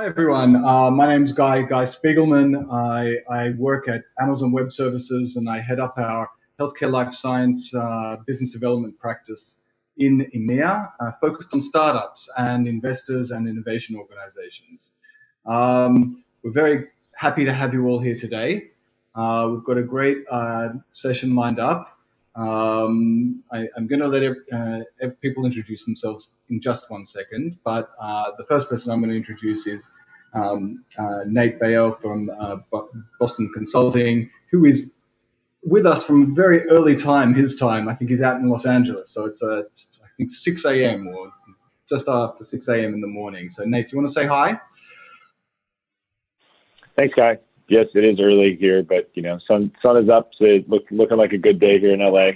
Hi everyone, my name's Guy Spiegelman. I work at Amazon Web Services and I head up our healthcare life science business development practice in EMEA, focused on startups and investors and innovation organizations. We're very happy to have you all here today. We've got a great session lined up. I'm going to let people introduce themselves in just 1 second, but the first person I'm going to introduce is Nate Beyor from Boston Consulting, who is with us from very early time, his time. I think he's out in Los Angeles, so it's I think 6 a.m. or just after 6 a.m. in the morning. So Nate, do you want to say hi? Thanks, Guy. Yes, it is early here, but sun is up, so it's looking like a good day here in LA.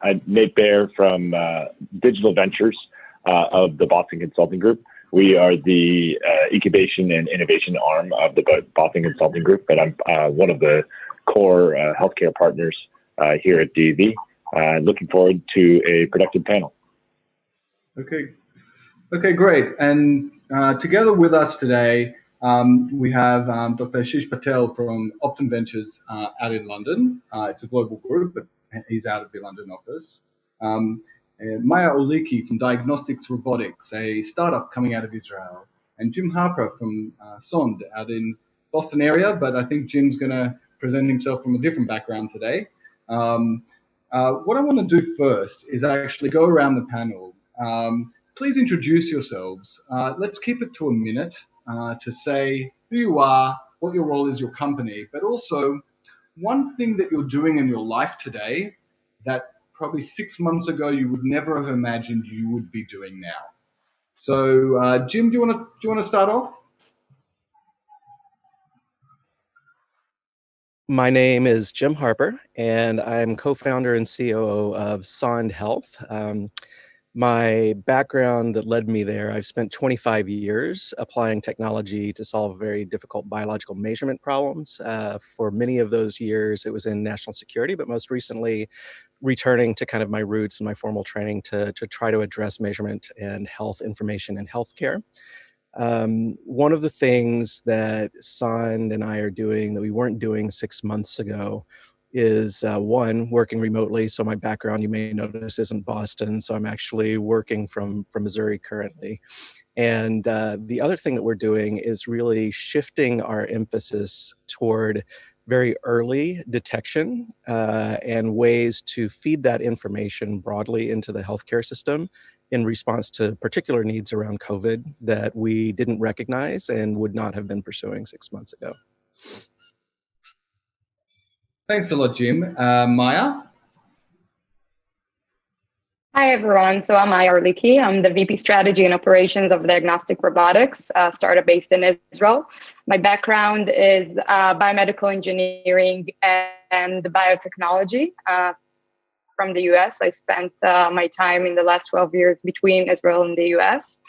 I'm Nate Beyor from Digital Ventures of the Boston Consulting Group. We are the incubation and innovation arm of the Boston Consulting Group, but I'm one of the core healthcare partners here at DV. Looking forward to a productive panel. Okay, great. And together with us today, we have Dr. Ashish Patel from Optum Ventures out in London. It's a global group, but he's out of the London office. Maya Orlicky from Diagnostics Robotics, a startup coming out of Israel. And Jim Harper from Sonde out in Boston area, but I think Jim's going to present himself from a different background today. What I want to do first is actually go around the panel. Please introduce yourselves. Let's keep it to a minute. To say who you are, what your role is, your company, but also one thing that you're doing in your life today that probably 6 months ago you would never have imagined you would be doing now. So, Jim, do you want to start off? My name is Jim Harper, and I'm co-founder and COO of Sonde Health. My background that led me there, I've spent 25 years applying technology to solve very difficult biological measurement problems. For many of those years, it was in national security, but most recently returning to kind of my roots and my formal training to try to address measurement and health information in healthcare. One of the things that Sonde and I are doing that we weren't doing 6 months ago is one, working remotely. So my background, you may notice, isn't Boston. So I'm actually working from Missouri currently. And the other thing that we're doing is really shifting our emphasis toward very early detection and ways to feed that information broadly into the healthcare system in response to particular needs around COVID that we didn't recognize and would not have been pursuing 6 months ago. Thanks a lot, Jim. Maya? Hi, everyone. So I'm Maya Orlicky. I'm the VP Strategy and Operations of Diagnostic Robotics, a startup based in Israel. My background is biomedical engineering and biotechnology from the US. I spent my time in the last 12 years between Israel and the US.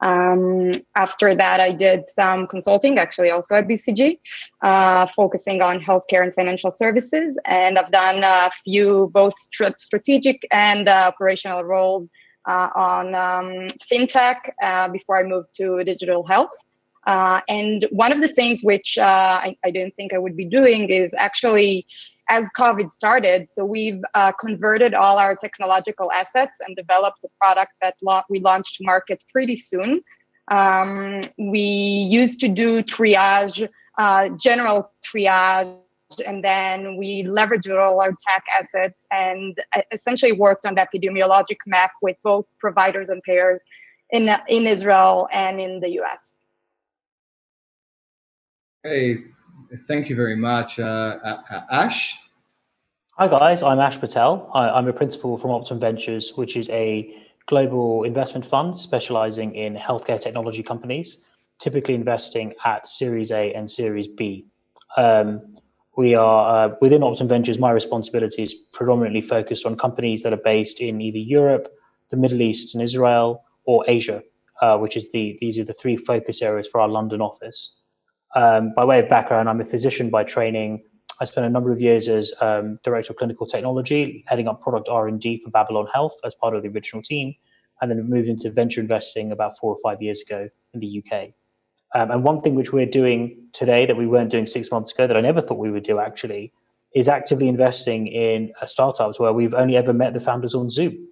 After that, I did some consulting, actually also at BCG, focusing on healthcare and financial services. And I've done a few both strategic and operational roles on fintech before I moved to digital health. And one of the things which I didn't think I would be doing is actually, as COVID started, so we've converted all our technological assets and developed a product that we launched to market pretty soon. We used to do triage, general triage, and then we leveraged all our tech assets and essentially worked on the epidemiologic map with both providers and payers in Israel and in the US. Hey, thank you very much. Ash? Hi guys, I'm Ash Patel. I'm a principal from Optum Ventures, which is a global investment fund specializing in healthcare technology companies, typically investing at Series A and Series B. We are, within Optum Ventures, my responsibility is predominantly focused on companies that are based in either Europe, the Middle East and Israel, or Asia, which is these are the three focus areas for our London office. By way of background, I'm a physician by training. I spent a number of years as Director of Clinical Technology, heading up product R&D for Babylon Health as part of the original team, and then moved into venture investing about 4 or 5 years ago in the UK. And one thing which we're doing today that we weren't doing 6 months ago, that I never thought we would do actually, is actively investing in startups where we've only ever met the founders on Zoom,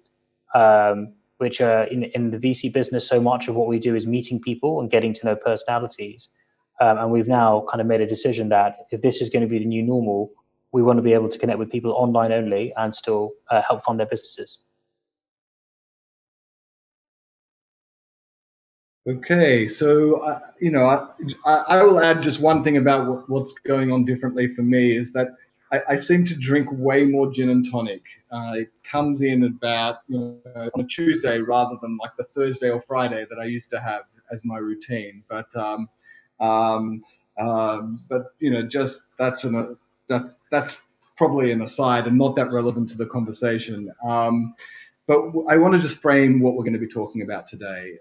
which in the VC business, so much of what we do is meeting people and getting to know personalities. And we've now kind of made a decision that if this is going to be the new normal, we want to be able to connect with people online only and still help fund their businesses. Okay, so I will add just one thing about what's going on differently for me is that I seem to drink way more gin and tonic. It comes in about on a Tuesday rather than like the Thursday or Friday that I used to have as my routine. But just that's probably an aside and not that relevant to the conversation. But I want to just frame what we're going to be talking about today.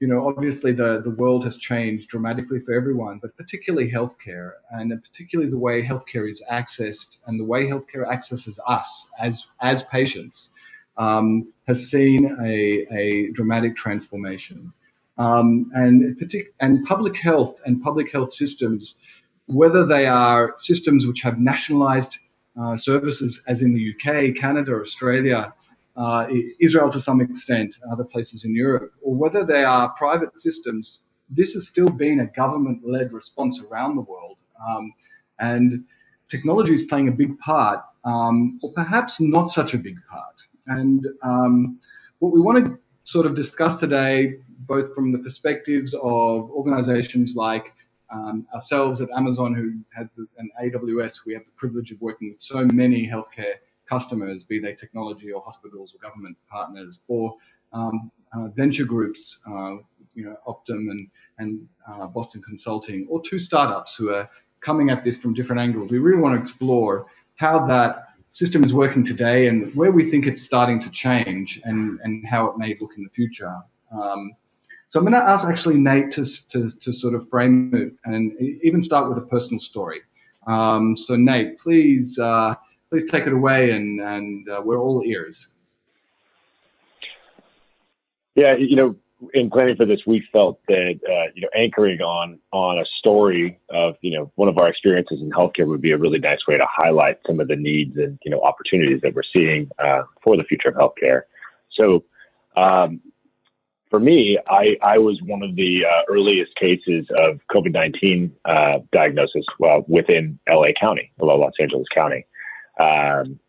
Obviously the world has changed dramatically for everyone, but particularly healthcare, and particularly the way healthcare is accessed and the way healthcare accesses us as patients has seen a dramatic transformation. And public health and public health systems, whether they are systems which have nationalized services as in the UK, Canada, Australia, Israel to some extent, other places in Europe, or whether they are private systems, this has still been a government-led response around the world. And technology is playing a big part, or perhaps not such a big part. And what we want to sort of discuss today, both from the perspectives of organizations like ourselves at Amazon, who have an AWS, we have the privilege of working with so many healthcare customers, be they technology or hospitals or government partners, or venture groups, Optum and Boston Consulting, or two startups who are coming at this from different angles. We really want to explore how that system is working today and where we think it's starting to change and how it may look in the future. So I'm going to ask actually Nate to sort of frame it and even start with a personal story. So Nate, please take it away, and we're all ears. Yeah, in planning for this, we felt that anchoring on a story of one of our experiences in healthcare would be a really nice way to highlight some of the needs and opportunities that we're seeing for the future of healthcare. So, for me, I was one of the earliest cases of COVID-19 diagnosis within LA County, Los Angeles County.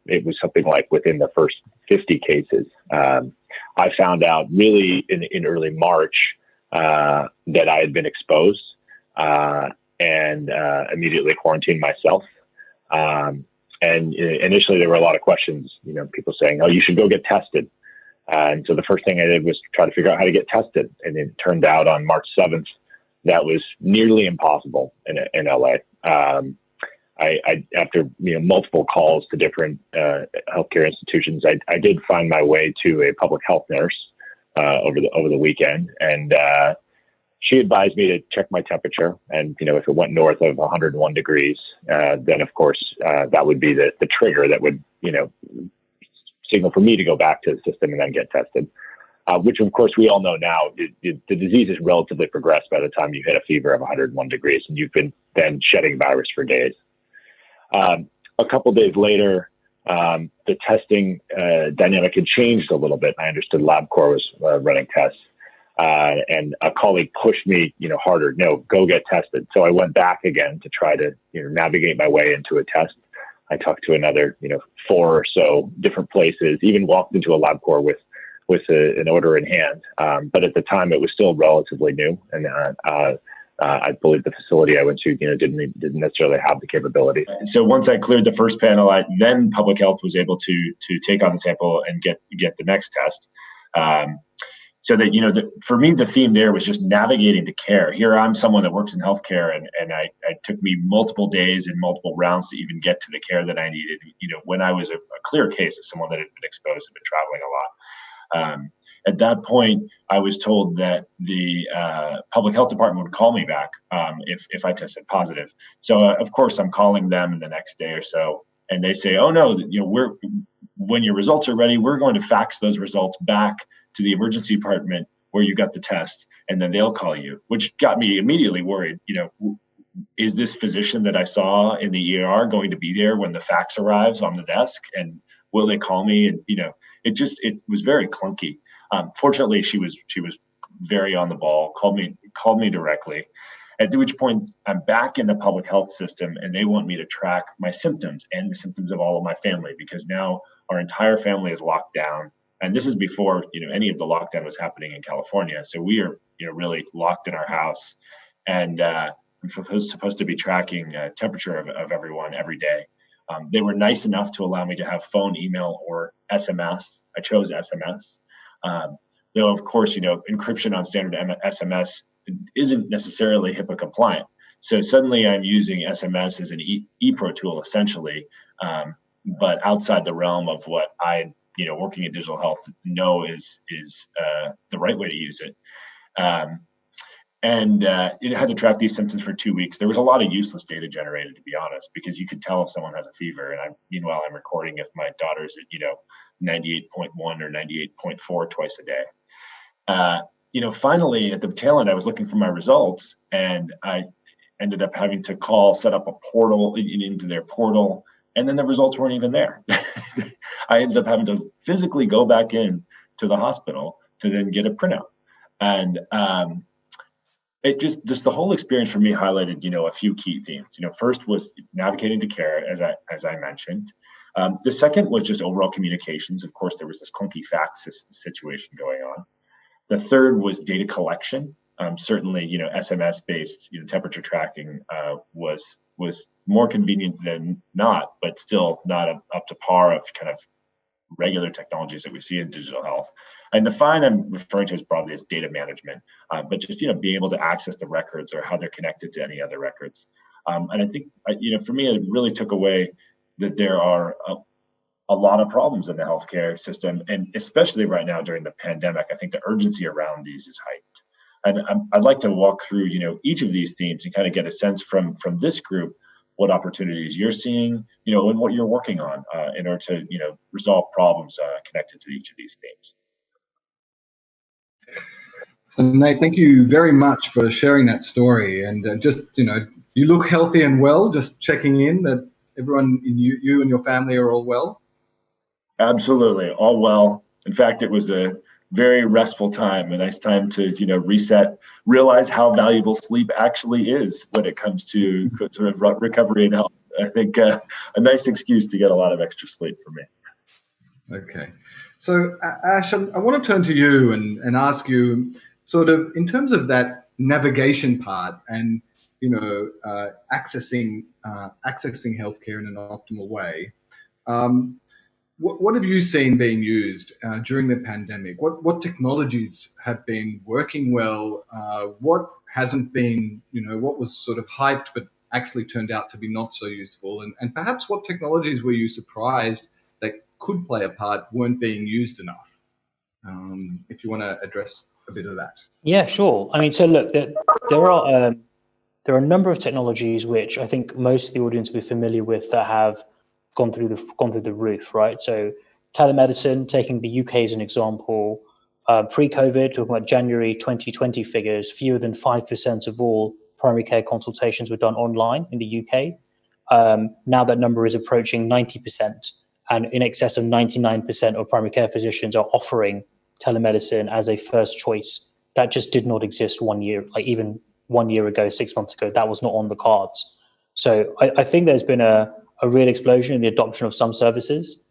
It was something like within the first 50 cases. I found out really in early March that I had been exposed and immediately quarantined myself. And initially there were a lot of questions, people saying, "Oh, you should go get tested." And so the first thing I did was try to figure out how to get tested. And it turned out on March 7th, that was nearly impossible in LA. After multiple calls to different healthcare institutions, I did find my way to a public health nurse over the weekend, and she advised me to check my temperature. And if it went north of 101 degrees, then of course that would be the trigger that would signal for me to go back to the system and then get tested. Which of course we all know now, the disease is relatively progressed by the time you hit a fever of 101 degrees, and you've been then shedding virus for days. A couple days later, the testing dynamic had changed a little bit. I understood LabCorp was running tests, and a colleague pushed me, harder. No, go get tested. So I went back again to try to, navigate my way into a test. I talked to another, 4 or so different places. Even walked into a LabCorp with an order in hand. But at the time, it was still relatively new, and I believe the facility I went to, didn't necessarily have the capability. So once I cleared the first panel, then public health was able to take on the sample and get the next test. So that, for me, the theme there was just navigating to care. Here, I'm someone that works in healthcare, and it took me multiple days and multiple rounds to even get to the care that I needed. When I was a clear case of someone that had been exposed and been traveling a lot. At that point, I was told that the public health department would call me back if I tested positive. So of course, I'm calling them in the next day or so, and they say, "Oh no, when your results are ready, we're going to fax those results back to the emergency department where you got the test, and then they'll call you, which got me immediately worried. Is this physician that I saw in the ER going to be there when the fax arrives on the desk, and will they call me? And it was very clunky. Fortunately, she was very on the ball, called me directly, at which point I'm back in the public health system, and they want me to track my symptoms and the symptoms of all of my family, because now our entire family is locked down. And this is before any of the lockdown was happening in California. So we are really locked in our house, and I'm supposed to be tracking temperature of everyone every day. They were nice enough to allow me to have phone, email, or SMS. I chose SMS. Though, of course, encryption on standard SMS isn't necessarily HIPAA compliant. So suddenly I'm using SMS as an ePro tool, essentially, but outside the realm of what I, working in digital health, know is the right way to use it. And it had to track these symptoms for 2 weeks. There was a lot of useless data generated, to be honest, because you could tell if someone has a fever. And meanwhile, I'm recording if my daughter's at, 98.1 or 98.4 twice a day. Finally, at the tail end, I was looking for my results, and I ended up having to set up a portal into their portal, and then the results weren't even there. I ended up having to physically go back in to the hospital to then get a printout. And it just the whole experience for me highlighted, a few key themes. First was navigating to care, as I mentioned. The second was just overall communications. Of course, there was this clunky fax situation going on. The third was data collection. Certainly, SMS-based temperature tracking was more convenient than not, but still not up to par of kind of regular technologies that we see in digital health. And the fine I'm referring to as broadly as data management, but just being able to access the records or how they're connected to any other records. And I think for me, it really took away that there are a lot of problems in the healthcare system, and especially right now during the pandemic. I think the urgency around these is heightened. And I'd like to walk through each of these themes and kind of get a sense from this group what opportunities you're seeing, and what you're working on in order to resolve problems connected to each of these themes. So Nate, thank you very much for sharing that story. And you look healthy and well. Just checking in that everyone, you and your family are all well. Absolutely, all well. In fact, it was a very restful time, a nice time to reset, realize how valuable sleep actually is when it comes to sort of recovery and health. I think a nice excuse to get a lot of extra sleep for me. Okay, so Ash, I want to turn to you and ask you, sort of in terms of that navigation part and accessing healthcare in an optimal way. What have you seen being used during the pandemic? What technologies have been working well? What hasn't been, what was sort of hyped but actually turned out to be not so useful? And perhaps what technologies were you surprised that could play a part weren't being used enough? If you want to address a bit of that. Yeah, sure. I mean, so look, there are a number of technologies which I think most of the audience will be familiar with that have gone through the roof, right? So telemedicine, taking the UK as an example, pre-COVID, talking about January 2020 figures, fewer than 5% of all primary care consultations were done online in the UK. Now that number is approaching 90%, and in excess of 99% of primary care physicians are offering telemedicine as a first choice. That just did not exist 1 year, like even 1 year ago, 6 months ago, that was not on the cards. So I think there's been a real explosion in the adoption of some services.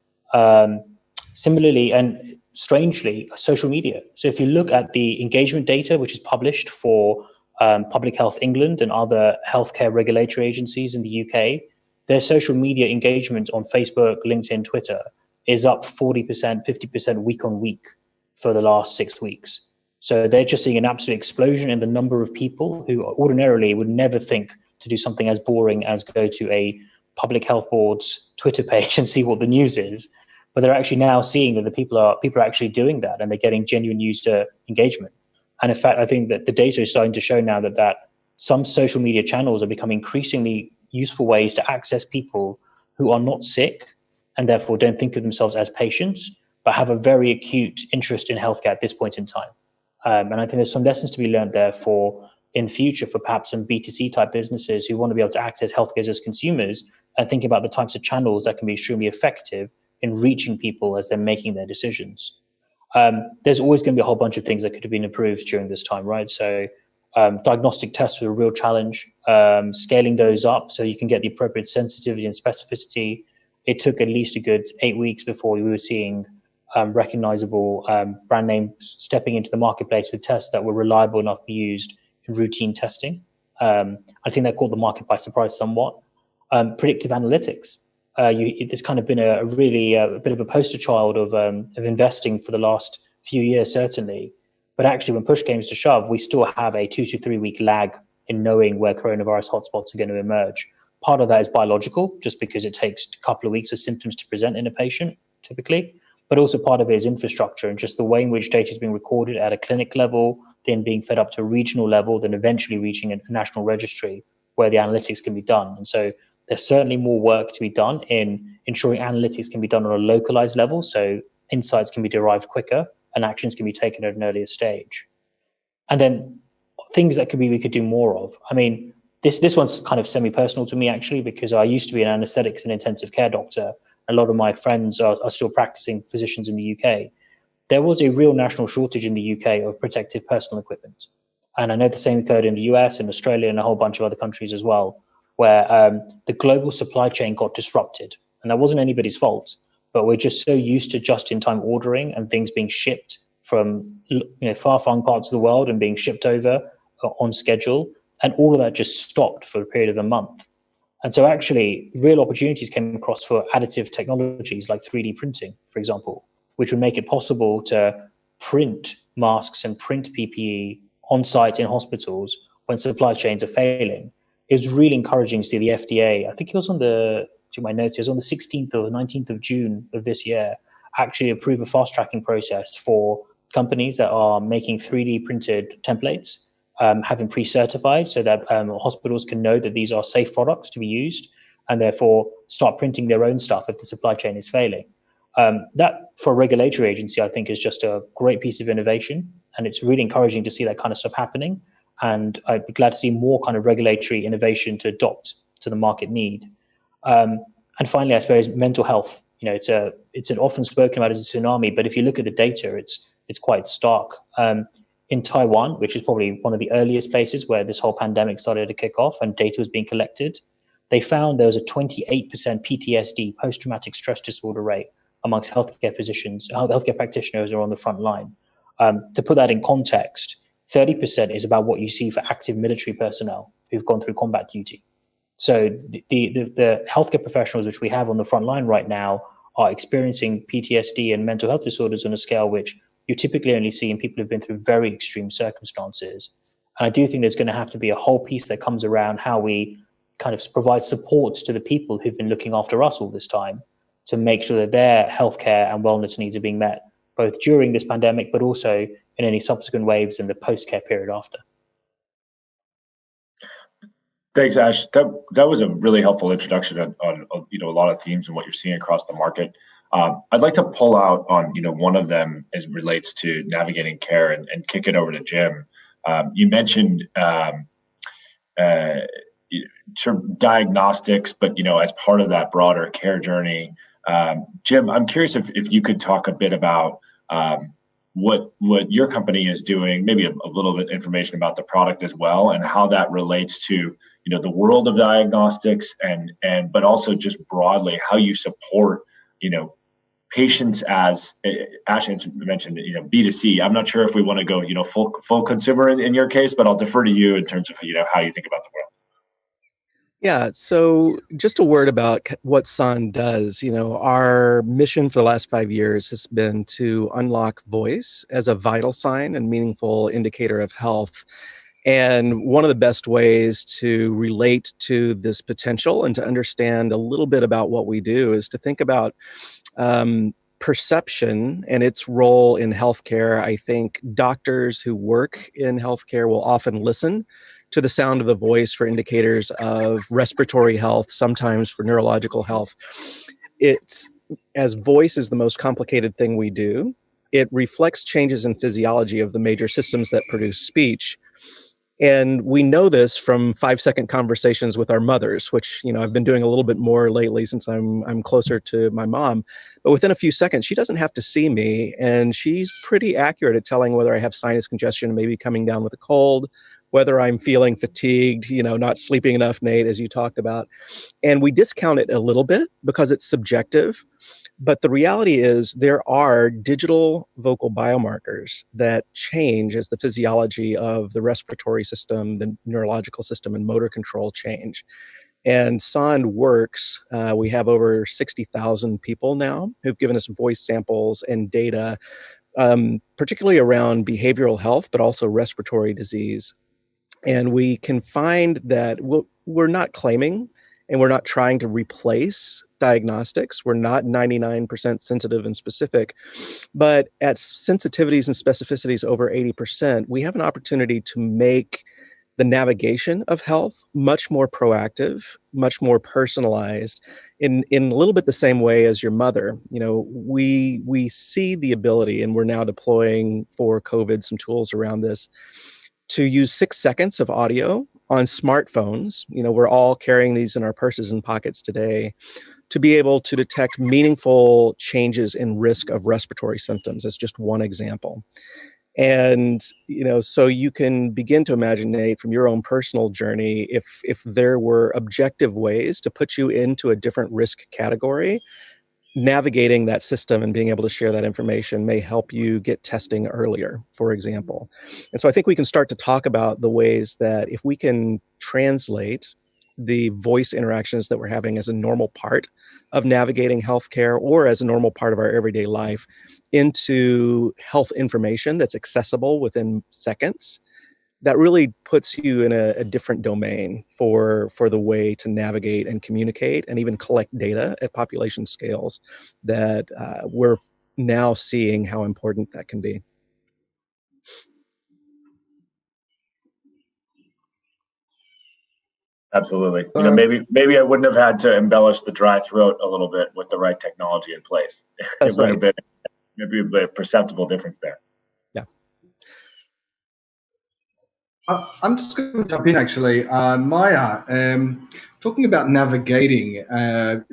Similarly, and strangely, social media. So if you look at the engagement data, which is published for Public Health England and other healthcare regulatory agencies in the UK, their social media engagement on Facebook, LinkedIn, Twitter is up 40%, 50% week on week for the last 6 weeks. So they're just seeing an absolute explosion in the number of people who ordinarily would never think to do something as boring as go to a public health board's Twitter page and see what the news is. But they're actually now seeing that the people are actually doing that, and they're getting genuine user engagement. And in fact, I think that the data is starting to show now that some social media channels are becoming increasingly useful ways to access people who are not sick and therefore don't think of themselves as patients, but have a very acute interest in healthcare at this point in time. And I think there's some lessons to be learned there for in the future for perhaps some B2C type businesses who want to be able to access healthcare as consumers and think about the types of channels that can be extremely effective in reaching people as they're making their decisions. There's always going to be a whole bunch of things that could have been improved during this time, right? So diagnostic tests were a real challenge. Scaling those up so you can get the appropriate sensitivity and specificity. It took at least a good 8 weeks before we were seeing recognizable brand names stepping into the marketplace with tests that were reliable enough to be used in routine testing. I think that caught the market by surprise somewhat. Predictive analytics. It's kind of been a bit of a poster child of investing for the last few years, certainly. But actually, when push came to shove, we still have a 2 to 3 week lag in knowing where coronavirus hotspots are going to emerge. Part of that is biological, just because it takes a couple of weeks for symptoms to present in a patient, typically. But also part of it is infrastructure and just the way in which data is being recorded at a clinic level, then being fed up to a regional level, then eventually reaching a national registry where the analytics can be done. And so there's certainly more work to be done in ensuring analytics can be done on a localized level, so insights can be derived quicker and actions can be taken at an earlier stage. And then things that we could do more of. I mean, this one's kind of semi-personal to me, actually, because I used to be an anesthetics and intensive care doctor. A lot of my friends are still practicing physicians in the UK. There was a real national shortage in the UK of protective personal equipment. And I know the same occurred in the US and Australia and a whole bunch of other countries as well, where the global supply chain got disrupted. And that wasn't anybody's fault, but we're just so used to just-in-time ordering and things being shipped from far-flung parts of the world and being shipped over on schedule. And all of that just stopped for a period of a month. And so actually, real opportunities came across for additive technologies like 3D printing, for example, which would make it possible to print masks and print PPE on site in hospitals when supply chains are failing. It was really encouraging to see the FDA, I think it was on the 16th or 19th of June of this year, actually approve a fast tracking process for companies that are making 3D printed templates, having pre-certified so that hospitals can know that these are safe products to be used and therefore start printing their own stuff if the supply chain is failing. That, for a regulatory agency, I think is just a great piece of innovation, and it's really encouraging to see that kind of stuff happening. And I'd be glad to see more kind of regulatory innovation to adopt to the market need. And finally, I suppose mental health. It's often spoken about as a tsunami, but if you look at the data, it's quite stark. In Taiwan, which is probably one of the earliest places where this whole pandemic started to kick off and data was being collected, they found there was a 28% PTSD, post-traumatic stress disorder rate amongst healthcare physicians, healthcare practitioners who are on the front line. To put that in context, 30% is about what you see for active military personnel who've gone through combat duty. So the healthcare professionals which we have on the front line right now are experiencing PTSD and mental health disorders on a scale which you typically only see in people who've been through very extreme circumstances. And I do think there's going to have to be a whole piece that comes around how we kind of provide support to the people who've been looking after us all this time to make sure that their healthcare and wellness needs are being met, both during this pandemic, but also in any subsequent waves in the post-care period after. Thanks, Ash. That was a really helpful introduction on a lot of themes and what you're seeing across the market. I'd like to pull out on one of them as it relates to navigating care and kick it over to Jim. You mentioned sort of diagnostics, but as part of that broader care journey. Jim, I'm curious if you could talk a bit about what your company is doing, maybe a little bit information about the product as well, and how that relates to the world of diagnostics but also just broadly how you support patients as Ash mentioned B2C. I'm not sure if we want to go full consumer in your case, but I'll defer to you in terms of how you think about the world. Yeah, so just a word about what Sonde does. Our mission for the last 5 years has been to unlock voice as a vital sign and meaningful indicator of health. And one of the best ways to relate to this potential and to understand a little bit about what we do is to think about perception and its role in healthcare. I think doctors who work in healthcare will often listen to the sound of the voice for indicators of respiratory health, sometimes for neurological health. As voice is the most complicated thing we do, it reflects changes in physiology of the major systems that produce speech. And we know this from 5-second conversations with our mothers, which, I've been doing a little bit more lately since I'm closer to my mom. But within a few seconds, she doesn't have to see me, and she's pretty accurate at telling whether I have sinus congestion, maybe coming down with a cold, whether I'm feeling fatigued, not sleeping enough, Nate, as you talked about. And we discount it a little bit because it's subjective. But the reality is there are digital vocal biomarkers that change as the physiology of the respiratory system, the neurological system, and motor control change. And Sonde works. We have over 60,000 people now who've given us voice samples and data, particularly around behavioral health, but also respiratory disease. And we can find that we're not claiming and we're not trying to replace diagnostics. We're not 99% sensitive and specific, but at sensitivities and specificities over 80%, we have an opportunity to make the navigation of health much more proactive, much more personalized, in a little bit the same way as your mother. We see the ability, and we're now deploying for COVID some tools around this, to use 6 seconds of audio on smartphones. We're all carrying these in our purses and pockets today, to be able to detect meaningful changes in risk of respiratory symptoms, as just one example. And, so you can begin to imagine, Nate, from your own personal journey, if there were objective ways to put you into a different risk category, navigating that system and being able to share that information may help you get testing earlier, for example. And so I think we can start to talk about the ways that if we can translate the voice interactions that we're having as a normal part of navigating healthcare or as a normal part of our everyday life into health information that's accessible within seconds, that really puts you in a different domain for the way to navigate and communicate and even collect data at population scales that we're now seeing how important that can be. Absolutely. Maybe I wouldn't have had to embellish the dry throat a little bit with the right technology in place. That's right. Have been maybe a perceptible difference there. Yeah. I'm just going to jump in, actually. Maya, talking about navigating, and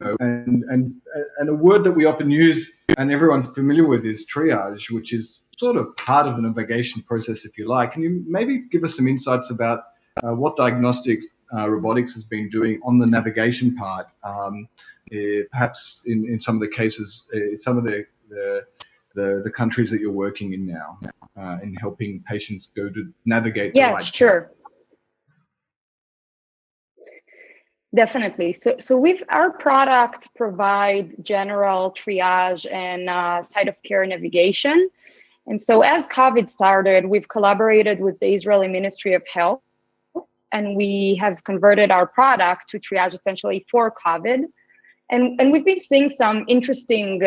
a word that we often use and everyone's familiar with is triage, which is sort of part of the navigation process, if you like. Can you maybe give us some insights about what Diagnostic Robotics has been doing on the navigation part, perhaps in some of the cases, some of the countries that you're working in now, in helping patients go to navigate the right path? Sure. Definitely. So our products provide general triage and site of care navigation. And so as COVID started, we've collaborated with the Israeli Ministry of Health, and we have converted our product to triage essentially for COVID. And we've been seeing some interesting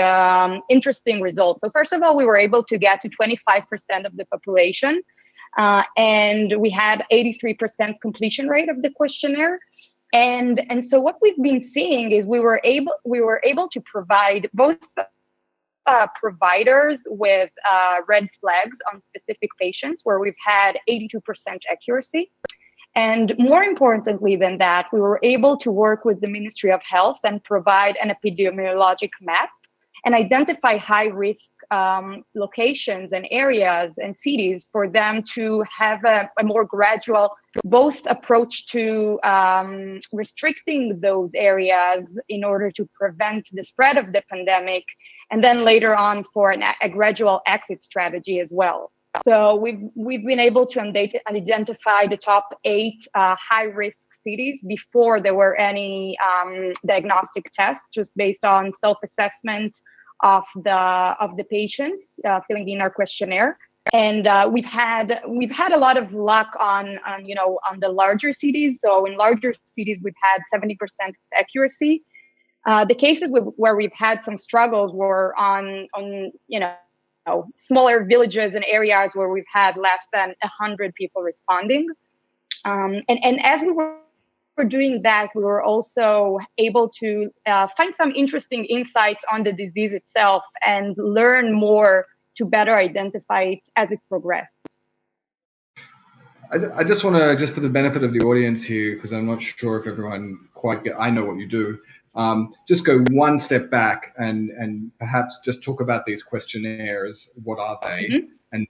results. So first of all, we were able to get to 25% of the population, and we had 83% completion rate of the questionnaire. And so what we've been seeing is we were able to provide both providers with red flags on specific patients where we've had 82% accuracy. And more importantly than that, we were able to work with the Ministry of Health and provide an epidemiologic map and identify high-risk locations and areas and cities for them to have a more gradual both approach to restricting those areas in order to prevent the spread of the pandemic, and then later on for a gradual exit strategy as well. So we've been able to identify the top 8 high-risk cities before there were any diagnostic tests, just based on self-assessment of the patients filling in our questionnaire. And we've had a lot of luck on the larger cities. So in larger cities, we've had 70% accuracy. The cases where we've had some struggles were on smaller villages and areas where we've had less than 100 people responding. And as we were doing that, we were also able to find some interesting insights on the disease itself and learn more better identify it as it progressed. I just want to, just for the benefit of the audience here, because I'm not sure if everyone quite I know what you do, just go one step back and perhaps just talk about these questionnaires. What are they? And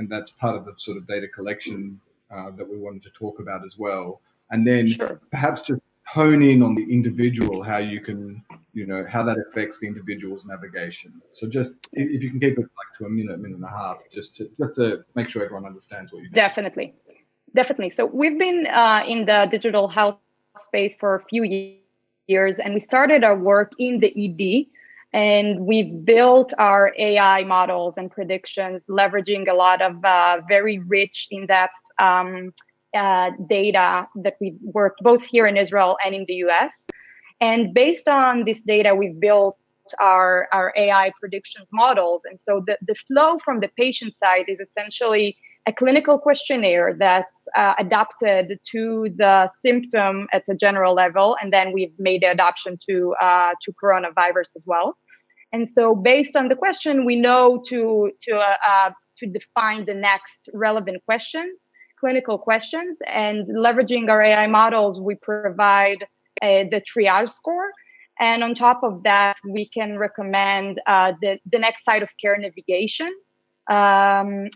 that's part of the sort of data collection that we wanted to talk about as well. And then perhaps just hone in on the individual, how you can, how that affects the individual's navigation. So just if you can keep it like to a minute and a half, just to make sure everyone understands what you do. Definitely. So we've been in the digital health space for a few years, and we started our work in the ED, and we've built our AI models and predictions, leveraging a lot of very rich, in-depth data that we worked both here in Israel and in the US. And based on this data, we've built our AI predictions models. And so the flow from the patient side is essentially a clinical questionnaire that's adapted to the symptom at a general level. And then we've made the adaptation to coronavirus as well. And so based on the question, we know to define the next relevant questions, clinical questions, and leveraging our AI models, we provide the triage score. And on top of that, we can recommend the next site of care navigation. And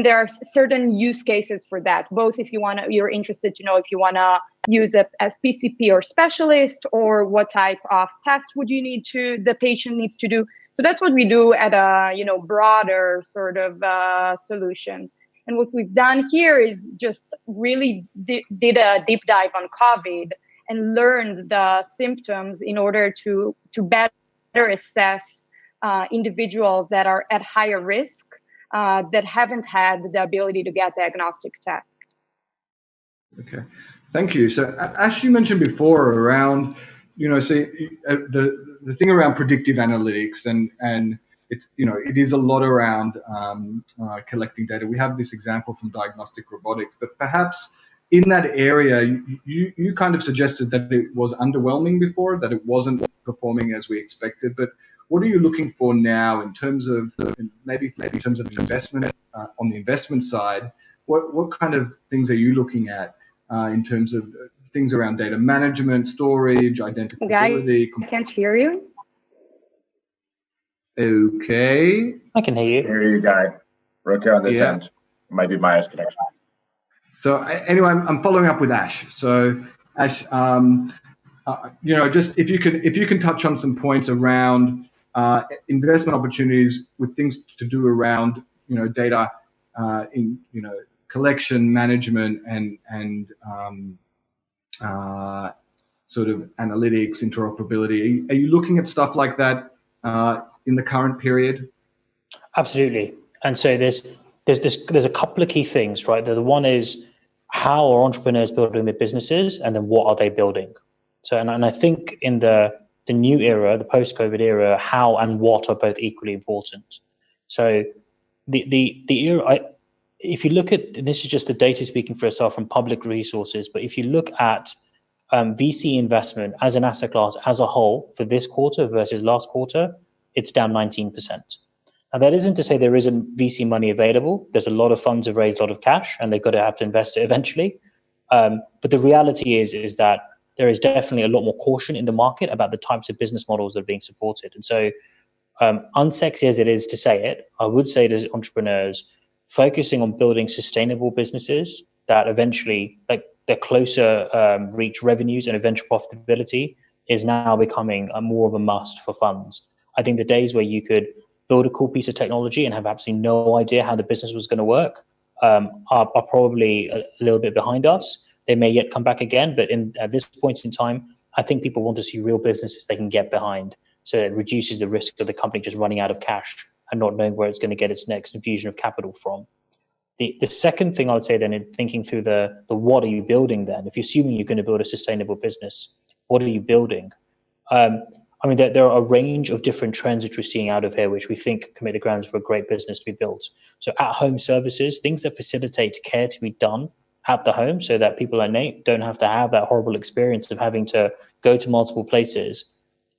there are certain use cases for that, both if you're interested to know if you want to use it as PCP or specialist, or what type of test the patient needs to do. So that's what we do at a broader sort of solution. And what we've done here is just really did a deep dive on COVID and learned the symptoms in order to better assess individuals that are at higher risk that haven't had the ability to get diagnostic tests. Okay, thank you. So Ash, you mentioned before around, the thing around predictive analytics and it's, it is a lot around collecting data. We have this example from Diagnostic Robotics, but perhaps in that area, you kind of suggested that it was underwhelming before, that it wasn't performing as we expected. But what are you looking for now in terms of maybe in terms of investment on the investment side? What kind of things are you looking at in terms of things around data management, storage, identifiability? Guy, I can't hear you. Okay. I can hear you. Hear you, Guy. We're okay on this end. Might be my connection. So anyway, I'm following up with Ash. So Ash, just if you can touch on some points around investment opportunities with things to do around data in collection, management, and sort of analytics, interoperability. Are you looking at stuff like that in the current period? Absolutely. And so there's a couple of key things, right? The one is, how are entrepreneurs building their businesses, and then what are they building? So, and I think in the new era, the post-COVID era, how and what are both equally important. So the era, if you look at, and this is just the data speaking for itself from public resources, but if you look at VC investment as an asset class as a whole for this quarter versus last quarter, it's down 19%. Now, that isn't to say there isn't VC money available. There's a lot of funds have raised a lot of cash, and they've got to have to invest it eventually. But the reality is that there is definitely a lot more caution in the market about the types of business models that are being supported. And so, unsexy as it is to say it, I would say to entrepreneurs, focusing on building sustainable businesses that eventually, like their closer reach revenues and eventual profitability, is now becoming more of a must for funds. I think the days where you could build a cool piece of technology and have absolutely no idea how the business was going to work are probably a little bit behind us. They may yet come back again, but at this point in time, I think people want to see real businesses they can get behind. So it reduces the risk of the company just running out of cash and not knowing where it's going to get its next infusion of capital from. The second thing I would say then, in thinking through the what are you building then, if you're assuming you're going to build a sustainable business, what are you building? I mean, there are a range of different trends which we're seeing out of here, which we think can make the grounds for a great business to be built. So at-home services, things that facilitate care to be done at the home so that people like Nate don't have to have that horrible experience of having to go to multiple places.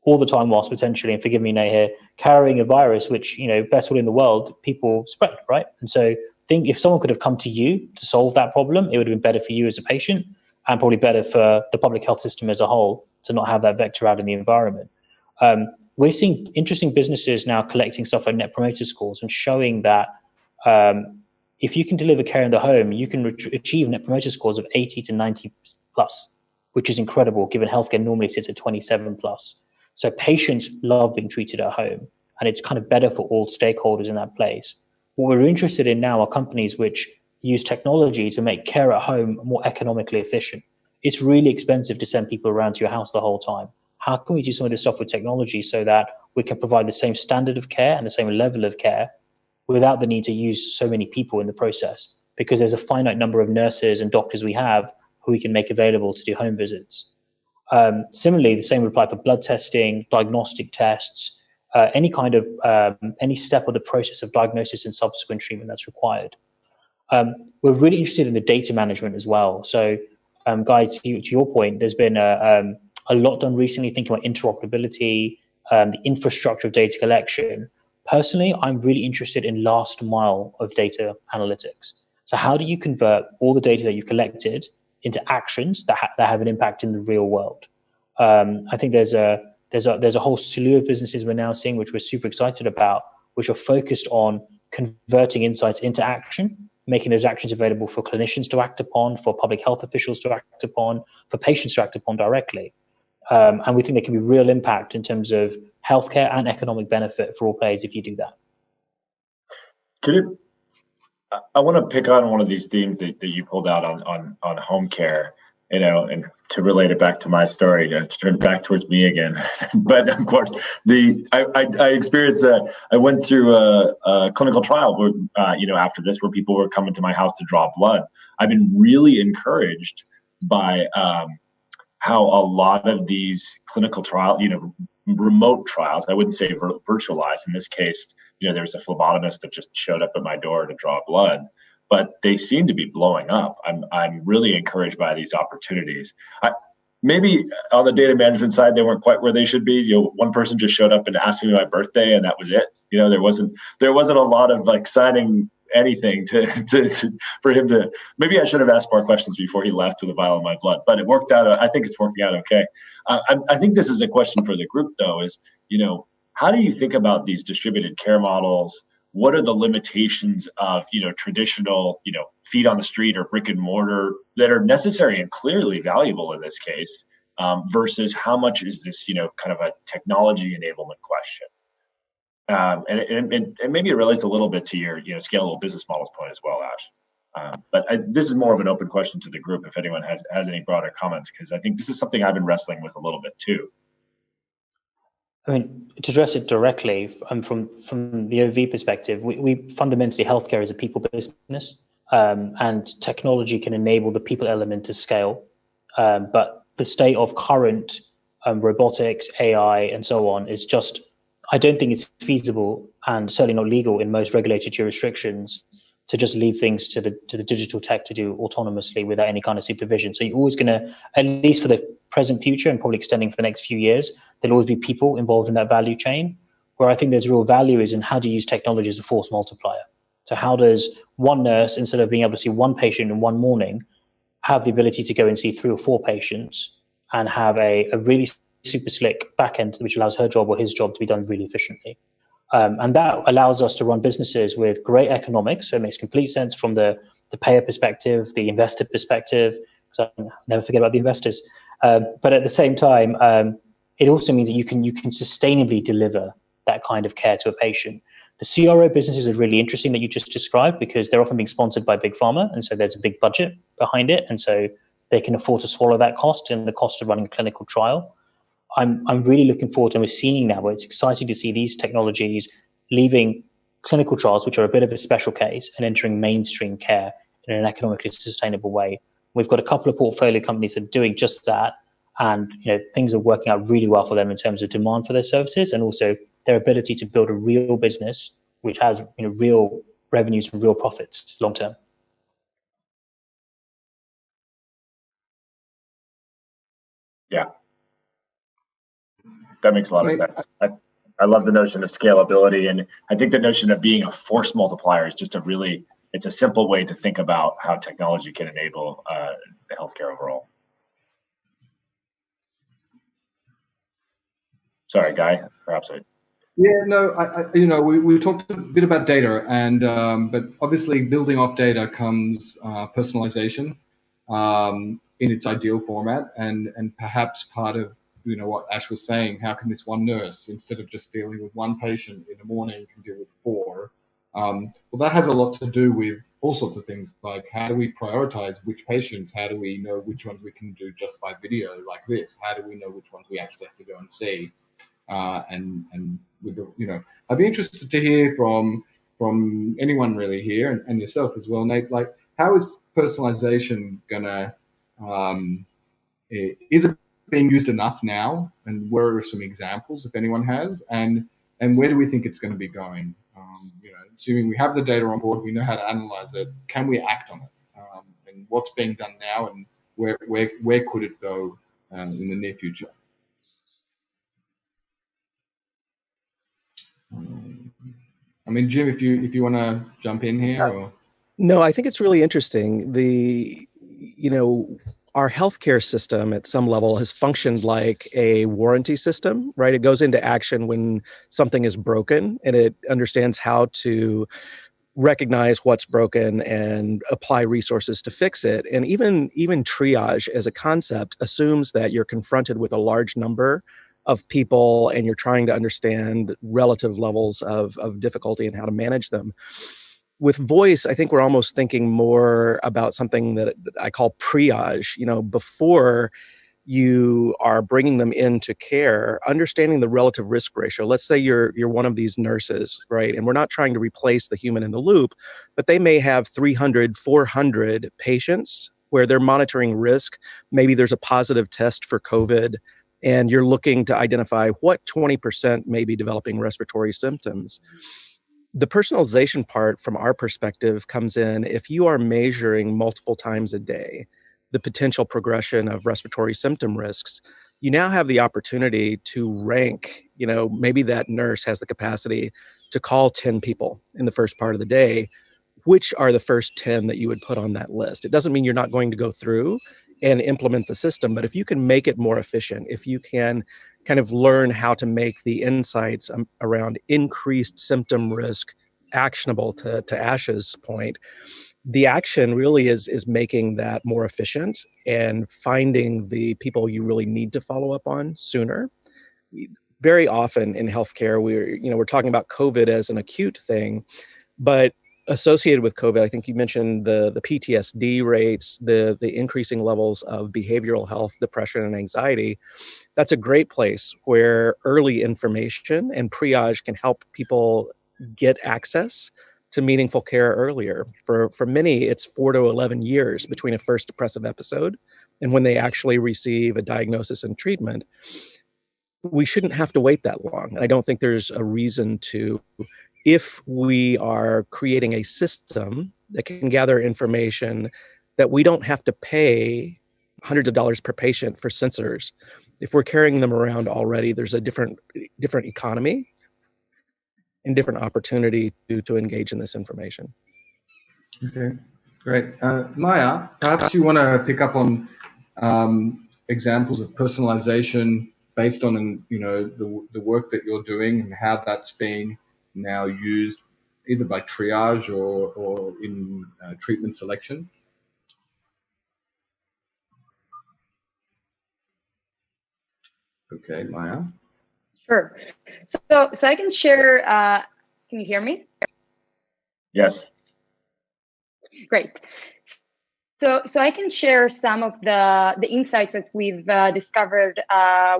all the time whilst potentially, and forgive me, Nate here, carrying a virus which, best will in the world, people spread, right? And so think if someone could have come to you to solve that problem, it would have been better for you as a patient and probably better for the public health system as a whole to not have that vector out in the environment. We're seeing interesting businesses now collecting stuff like net promoter scores and showing that if you can deliver care in the home, you can achieve net promoter scores of 80 to 90 plus, which is incredible given healthcare normally sits at 27 plus. So patients love being treated at home, and it's kind of better for all stakeholders in that place. What we're interested in now are companies which use technology to make care at home more economically efficient. It's really expensive to send people around to your house the whole time. How can we do some of this stuff with technology so that we can provide the same standard of care and the same level of care without the need to use so many people in the process? Because there's a finite number of nurses and doctors we have who we can make available to do home visits. Similarly, the same would apply for blood testing, diagnostic tests, any kind of any step of the process of diagnosis and subsequent treatment that's required. We're really interested in the data management as well. So, guys, to your point, there's been a lot done recently thinking about interoperability, the infrastructure of data collection. Personally, I'm really interested in last mile of data analytics. So how do you convert all the data that you've collected into actions that have an impact in the real world? I think there's a whole slew of businesses we're now seeing, which we're super excited about, which are focused on converting insights into action, making those actions available for clinicians to act upon, for public health officials to act upon, for patients to act upon directly. And we think there can be real impact in terms of healthcare and economic benefit for all players if you do that. I want to pick on one of these themes that you pulled out on home care, and to relate it back to my story, to turn back towards me again. But of course, I experienced I went through a clinical trial where, after this, where people were coming to my house to draw blood. I've been really encouraged by how a lot of these clinical trial, remote trials, I wouldn't say virtualized in this case, there's a phlebotomist that just showed up at my door to draw blood, but they seem to be blowing up. I'm really encouraged by these opportunities. Maybe on the data management side, they weren't quite where they should be. One person just showed up and asked me my birthday, and that was it. There wasn't a lot of signing anything for him to. Maybe I should have asked more questions before he left with a vial of my blood, but it worked out. I think it's working out okay. I think this is a question for the group, though, is, how do you think about these distributed care models? What are the limitations of, traditional, feet on the street or brick and mortar that are necessary and clearly valuable in this case, versus how much is this, kind of a technology enablement question? And maybe it relates a little bit to your, scalable business models point as well, Ash. But this is more of an open question to the group if anyone has any broader comments, because I think this is something I've been wrestling with a little bit too. I mean, to address it directly, from the OV perspective, we fundamentally, healthcare is a people business, and technology can enable the people element to scale. But the state of current robotics, AI, and so on is just, I don't think it's feasible and certainly not legal in most regulated jurisdictions to just leave things to the digital tech to do autonomously without any kind of supervision. So you're always going to, at least for the present future and probably extending for the next few years, there'll always be people involved in that value chain. Where I think there's real value is in how to use technology as a force multiplier. So how does one nurse, instead of being able to see one patient in one morning, have the ability to go and see 3 or 4 patients and have a really super slick back end, which allows her job or his job to be done really efficiently. And that allows us to run businesses with great economics. So it makes complete sense from the payer perspective, the investor perspective, because I never forget about the investors. But at the same time, it also means that you can sustainably deliver that kind of care to a patient. The CRO businesses are really interesting that you just described, because they're often being sponsored by big pharma, and so there's a big budget behind it, and so they can afford to swallow that cost and the cost of running a clinical trial. I'm really looking forward to, and we're seeing now where it's exciting to see these technologies leaving clinical trials, which are a bit of a special case, and entering mainstream care in an economically sustainable way. We've got a couple of portfolio companies that are doing just that, and things are working out really well for them in terms of demand for their services, and also their ability to build a real business which has real revenues and real profits long term. Yeah. That makes a lot of sense. I love the notion of scalability, and I think the notion of being a force multiplier is just it's a simple way to think about how technology can enable the healthcare overall. Sorry, Guy, perhaps I... Yeah, no, we talked a bit about data, and but obviously building off data comes personalization in its ideal format, and perhaps part of what Ash was saying. How can this one nurse, instead of just dealing with one patient in the morning, can deal with 4? Well, that has a lot to do with all sorts of things, like how do we prioritize which patients? How do we know which ones we can do just by video like this? How do we know which ones we actually have to go and see? And with I'd be interested to hear from anyone really here, and yourself as well, Nate. Like, how is personalization gonna is it being used enough now? And where are some examples, if anyone has? And where do we think it's going to be going? Assuming we have the data on board, we know how to analyze it. Can we act on it? And what's being done now, and where could it go in the near future? I mean, Jim, if you want to jump in here, or... No, I think it's really interesting. Our healthcare system at some level has functioned like a warranty system, right? It goes into action when something is broken, and it understands how to recognize what's broken and apply resources to fix it. And even triage as a concept assumes that you're confronted with a large number of people and you're trying to understand relative levels of difficulty and how to manage them. With voice, I think we're almost thinking more about something that I call PreOSH. Before you are bringing them into care, understanding the relative risk ratio. Let's say you're one of these nurses, right? And we're not trying to replace the human in the loop, but they may have 300, 400 patients where they're monitoring risk. Maybe there's a positive test for COVID, and you're looking to identify what 20% may be developing respiratory symptoms. The personalization part from our perspective comes in if you are measuring multiple times a day the potential progression of respiratory symptom risks. You now have the opportunity to rank, maybe that nurse has the capacity to call 10 people in the first part of the day. Which are the first 10 that you would put on that list? It doesn't mean you're not going to go through and implement the system, but if you can make it more efficient, if you can kind of learn how to make the insights around increased symptom risk actionable, to Ash's point, the action really is making that more efficient and finding the people you really need to follow up on sooner. Very often in healthcare, we're talking about COVID as an acute thing, but associated with COVID, I think you mentioned the PTSD rates, the increasing levels of behavioral health, depression, and anxiety. That's a great place where early information and triage can help people get access to meaningful care earlier. For many, it's 4 to 11 years between a first depressive episode and when they actually receive a diagnosis and treatment. We shouldn't have to wait that long. I don't think there's a reason to. If we are creating a system that can gather information that we don't have to pay hundreds of dollars per patient for sensors, if we're carrying them around already, there's a different economy and different opportunity to engage in this information. Okay, great. Maya, perhaps you want to pick up on examples of personalization based on the work that you're doing and how that's being now used either by triage or in treatment selection. Okay, Maya. Sure. So I can share. Can you hear me? Yes. Great. So I can share some of the insights that we've discovered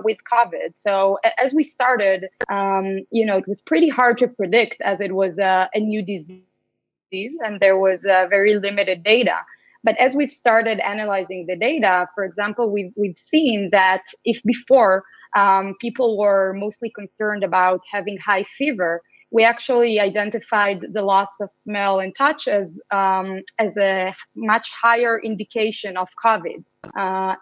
with Cavett. So as we started, it was pretty hard to predict as it was a new disease and there was very limited data. But as we've started analyzing the data, for example, we've seen that if before people were mostly concerned about having high fever, we actually identified the loss of smell and touch as a much higher indication of COVID. An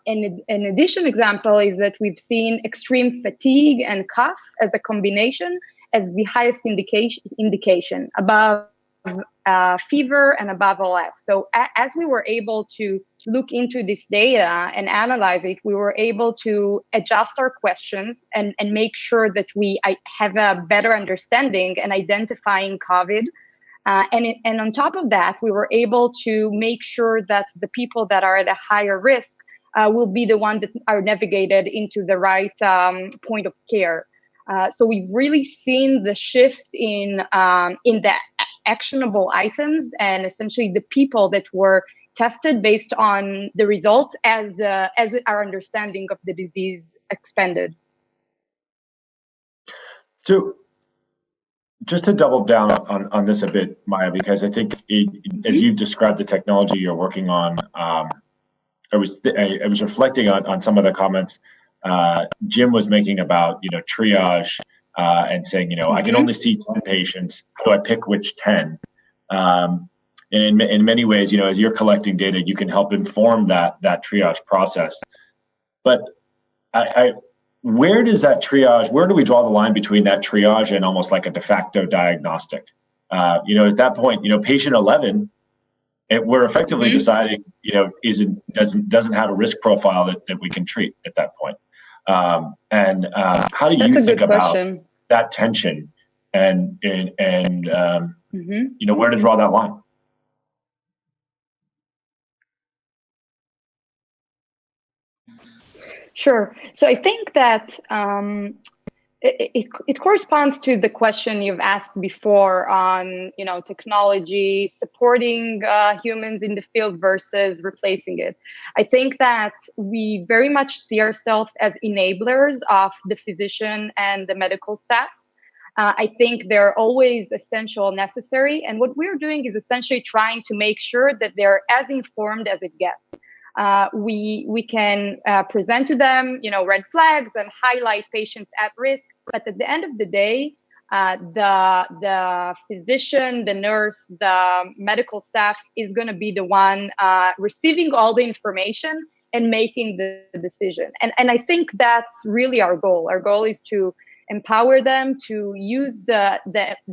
additional example is that we've seen extreme fatigue and cough as a combination as the highest indication above fever and above OS. So as we were able to look into this data and analyze it, we were able to adjust our questions and make sure that we have a better understanding and identifying COVID. And on top of that, we were able to make sure that the people that are at a higher risk will be the ones that are navigated into the right point of care. So we've really seen the shift in the actionable items and essentially the people that were tested based on the results as our understanding of the disease expanded. So just to double down on this a bit, Maya, because I think as you've described the technology you're working on, I was reflecting on some of the comments Jim was making about triage and saying I can only see 10 patients. How do I pick which 10? And in many ways, as you're collecting data, you can help inform that triage process. But where does that triage? Where do we draw the line between that triage and almost like a de facto diagnostic? At that point, patient 11. We're effectively deciding, doesn't have a risk profile that we can treat at that point. And how do you think about that tension and where to draw that line? Sure. So I think that it corresponds to the question you've asked before on, technology supporting humans in the field versus replacing it. I think that we very much see ourselves as enablers of the physician and the medical staff. I think they're always essential, necessary. And what we're doing is essentially trying to make sure that they're as informed as it gets. We can present to them, red flags and highlight patients at risk. But at the end of the day, the physician, the nurse, the medical staff is going to be the one receiving all the information and making the decision. And I think that's really our goal. Our goal is to empower them to use the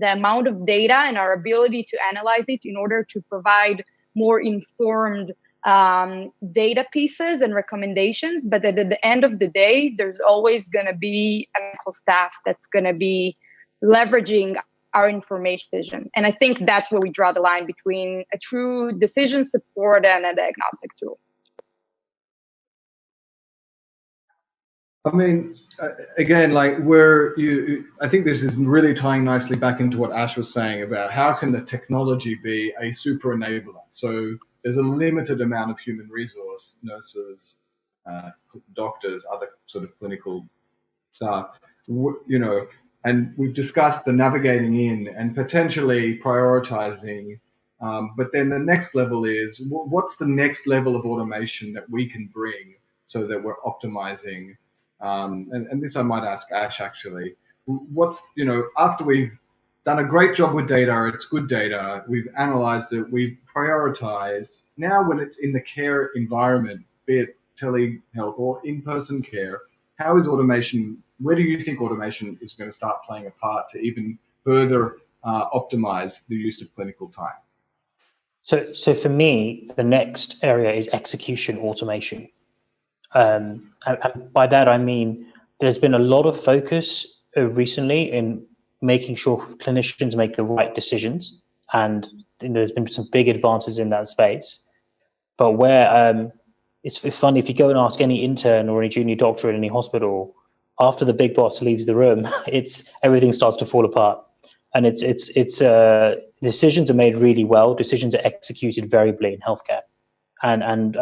amount of data and our ability to analyze it in order to provide more informed data pieces and recommendations. But at the end of the day, there's always going to be a medical staff that's going to be leveraging our information. And I think that's where we draw the line between a true decision support and a diagnostic tool. I mean, again, I think this is really tying nicely back into what Ash was saying about how can the technology be a super enabler. So there's a limited amount of human resource, nurses, doctors, other sort of clinical staff, and we've discussed the navigating in and potentially prioritizing. But then the next level is what's the next level of automation that we can bring so that we're optimizing. And this I might ask Ash actually. What's, after we've done a great job with data, it's good data, we've analyzed it, we've prioritized. Now when it's in the care environment, be it telehealth or in-person care, how is automation, where do you think automation is going to start playing a part to even further optimize the use of clinical time? So for me, the next area is execution automation. And by that, I mean, there's been a lot of focus recently in making sure clinicians make the right decisions. And there's been some big advances in that space. But where it's funny, if you go and ask any intern or any junior doctor in any hospital, after the big boss leaves the room, everything starts to fall apart. And decisions are made really well. Decisions are executed variably in healthcare. And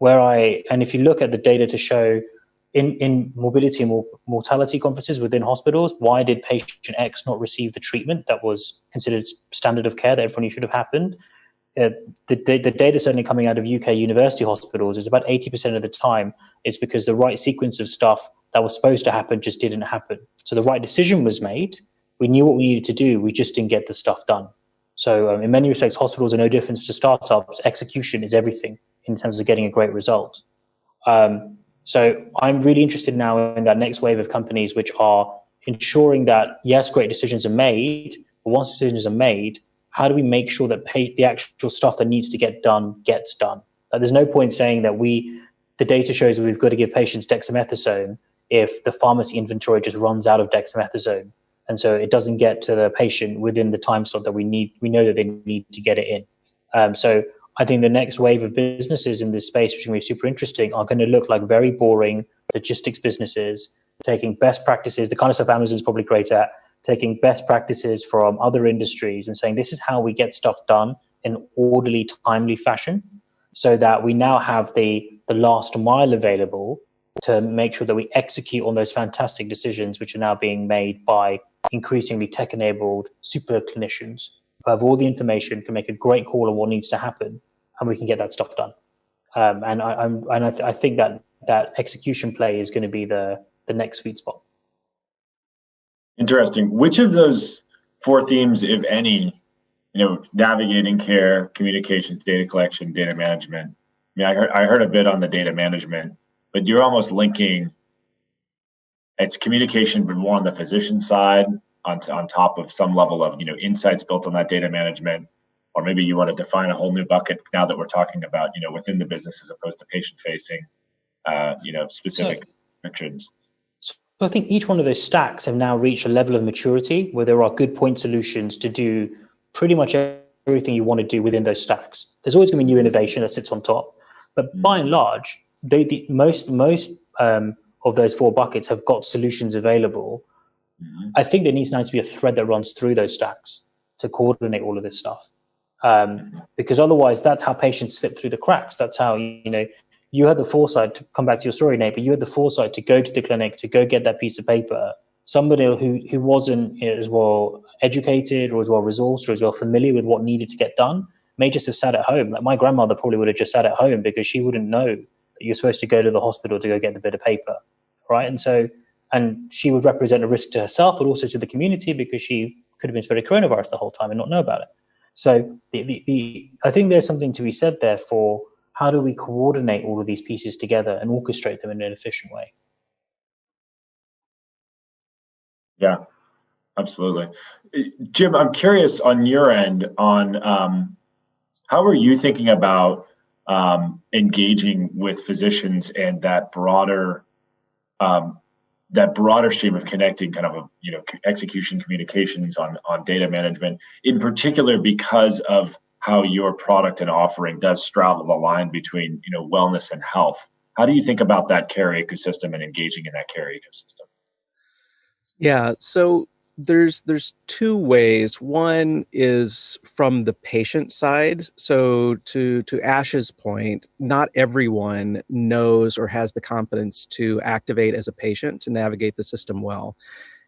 if you look at the data to show in morbidity and mortality conferences within hospitals, why did patient X not receive the treatment that was considered standard of care that everyone should have happened? The data certainly coming out of UK university hospitals is about 80% of the time it's because the right sequence of stuff that was supposed to happen just didn't happen. So the right decision was made. We knew what we needed to do. We just didn't get the stuff done. So in many respects, hospitals are no different to startups. Execution is everything in terms of getting a great result. So I'm really interested now in that next wave of companies which are ensuring that, yes, great decisions are made, but once decisions are made, how do we make sure that the actual stuff that needs to get done gets done? There's no point saying that the data shows that we've got to give patients dexamethasone if the pharmacy inventory just runs out of dexamethasone. And so it doesn't get to the patient within the time slot that we know that they need to get it in. So I think the next wave of businesses in this space, which is going to be super interesting, are going to look like very boring logistics businesses, taking best practices, the kind of stuff Amazon's probably great at, taking best practices from other industries and saying, this is how we get stuff done in orderly, timely fashion, so that we now have the last mile available to make sure that we execute on those fantastic decisions which are now being made by increasingly tech-enabled super clinicians who have all the information, can make a great call on what needs to happen, and we can get that stuff done. And I think that execution play is going to be the next sweet spot. Interesting. Which of those four themes, if any, navigating care, communications, data collection, data management? I mean, I heard a bit on the data management, but you're almost linking it's communication, but more on the physician side, on top of some level of insights built on that data management, or maybe you want to define a whole new bucket now that we're talking about within the business as opposed to patient facing, specific restrictions. So I think each one of those stacks have now reached a level of maturity where there are good point solutions to do pretty much everything you want to do within those stacks. There's always going to be new innovation that sits on top, but by and large, most of those four buckets have got solutions available. Mm-hmm. I think there needs now to be a thread that runs through those stacks to coordinate all of this stuff, because otherwise, that's how patients slip through the cracks. That's how you had the foresight to come back to your story, Nate, but you had the foresight to go to the clinic to go get that piece of paper. Somebody who wasn't as well educated or as well resourced or as well familiar with what needed to get done may just have sat at home. Like my grandmother probably would have just sat at home because she wouldn't know that you're supposed to go to the hospital to go get the bit of paper, right? And she would represent a risk to herself, but also to the community because she could have been spreading coronavirus the whole time and not know about it. So I think there's something to be said there for how do we coordinate all of these pieces together and orchestrate them in an efficient way. Yeah, absolutely. Jim, I'm curious on your end on how are you thinking about engaging with physicians and that broader stream of connecting kind of execution communications on data management, in particular because of how your product and offering does straddle the line between wellness and health. How do you think about that care ecosystem and engaging in that care ecosystem? Yeah, so there's two ways. One is from the patient side. So to Ash's point, not everyone knows or has the competence to activate as a patient to navigate the system well.